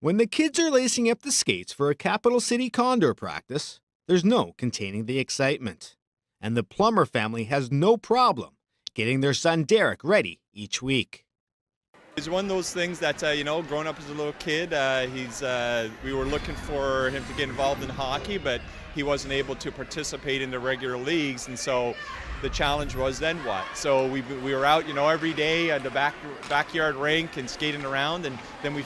When the kids are lacing up the skates for a capital city Condor practice, there's no containing the excitement. And the Plummer family has no problem getting their son Derek ready each week. It's one of those things that, growing up as a little kid, we were looking for him to get involved in hockey, but he wasn't able to participate in the regular leagues, and so the challenge was then what? So we were out, every day at the backyard rink and skating around, and then we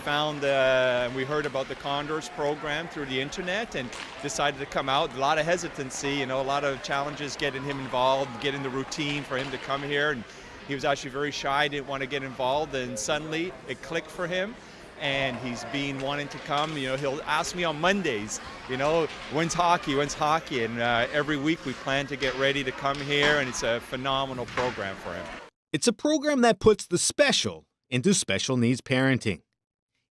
we heard about the Condors program through the internet and decided to come out. A lot of hesitancy, a lot of challenges getting him involved, getting the routine for him to come here, and he was actually very shy, didn't want to get involved, and suddenly it clicked for him. And he's been wanting to come. He'll ask me on Mondays, when's hockey? And every week we plan to get ready to come here, and it's a phenomenal program for him. It's a program that puts the special into special needs parenting.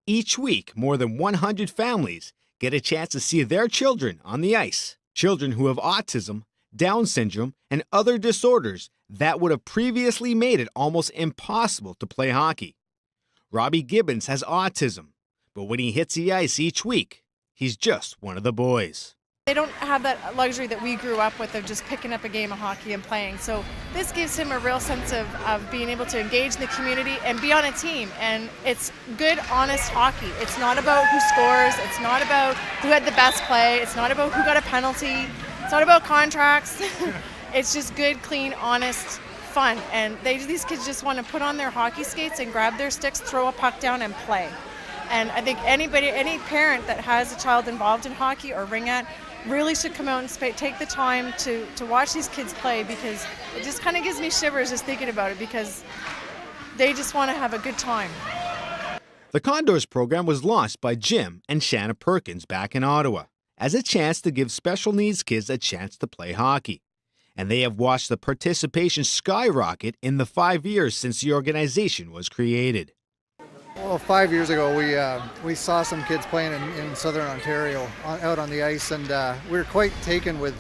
Each week, more than 100 families get a chance to see their children on the ice. Children who have autism, Down syndrome, and other disorders that would have previously made it almost impossible to play hockey. Robbie Gibbons has autism, but when he hits the ice each week, he's just one of the boys. They don't have that luxury that we grew up with of just picking up a game of hockey and playing. So this gives him a real sense of being able to engage in the community and be on a team. And it's good, honest hockey. It's not about who scores. It's not about who had the best play. It's not about who got a penalty. It's not about contracts. It's just good, clean, honest fun, and these kids just want to put on their hockey skates and grab their sticks, throw a puck down, and play. And I think any parent that has a child involved in hockey or ringette really should come out and take the time to watch these kids play, because it just kind of gives me shivers just thinking about it, because they just want to have a good time. The Condors program was launched by Jim and Shanna Perkins back in Ottawa as a chance to give special needs kids a chance to play hockey. And they have watched the participation skyrocket in the 5 years since the organization was created. Well, 5 years ago, we saw some kids playing in Southern Ontario out on the ice, and we were quite taken with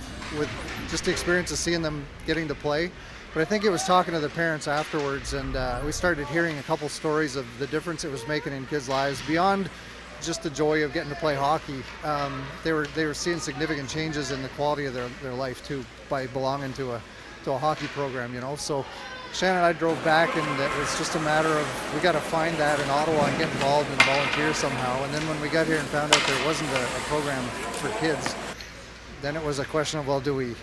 just the experience of seeing them getting to play. But I think it was talking to the parents afterwards, and we started hearing a couple stories of the difference it was making in kids' lives beyond just the joy of getting to play hockey. They were seeing significant changes in the quality of their life too by belonging to a hockey program. So Shannon and I drove back, and it was just a matter of we got to find that in Ottawa and get involved and volunteer somehow. And then when we got here and found out there wasn't a program for kids, then it was a question of, well, do we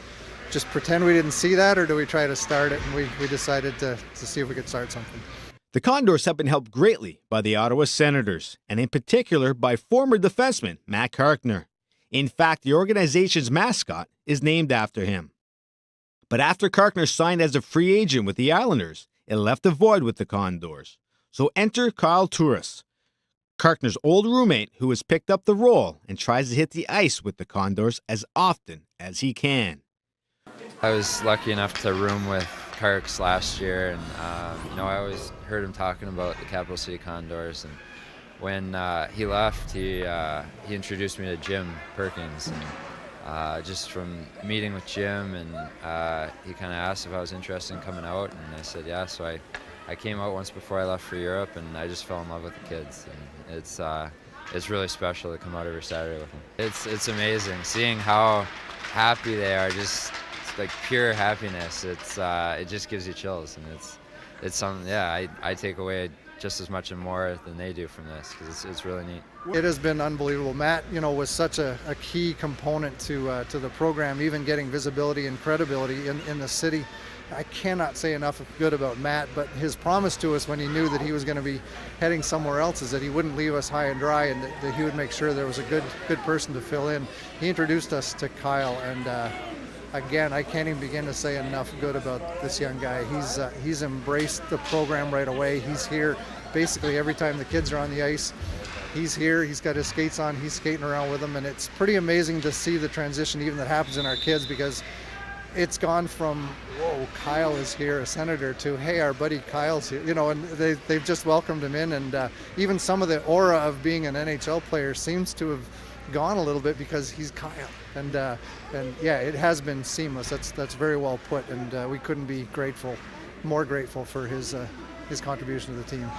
just pretend we didn't see that, or do we try to start it? And we decided to see if we could start something. The Condors have been helped greatly by the Ottawa Senators, and in particular by former defenseman Matt Karkner. In fact, the organization's mascot is named after him. But after Karkner signed as a free agent with the Islanders, it left a void with the Condors. So enter Kyle Turris, Karkner's old roommate, who has picked up the role and tries to hit the ice with the Condors as often as he can. I was lucky enough to room with Karks last year, and I always heard him talking about the Capital City Condors, and when he left, he introduced me to Jim Perkins, and just from meeting with Jim, and he kind of asked if I was interested in coming out, and I said yeah. So I came out once before I left for Europe, and I just fell in love with the kids, and it's really special to come out every Saturday with them. It's amazing seeing how happy they are, just like pure happiness. It just gives you chills, and it's something, I take away just as much and more than they do from this, because it's really neat. It has been unbelievable. Matt, was such a key component to the program, even getting visibility and credibility in the city. I cannot say enough good about Matt, but his promise to us when he knew that he was going to be heading somewhere else is that he wouldn't leave us high and dry, and that he would make sure there was a good person to fill in. He introduced us to Kyle, and again, I can't even begin to say enough good about this young guy. He's embraced the program right away. He's here basically every time the kids are on the ice. He's here, he's got his skates on, he's skating around with them, and it's pretty amazing to see the transition even that happens in our kids, because it's gone from, whoa, Kyle is here, a senator, to, hey, our buddy Kyle's here, and they've just welcomed him in, and even some of the aura of being an NHL player seems to have gone a little bit because he's Kyle, and yeah, it has been seamless. That's very well put, and we couldn't be more grateful for his contribution to the team.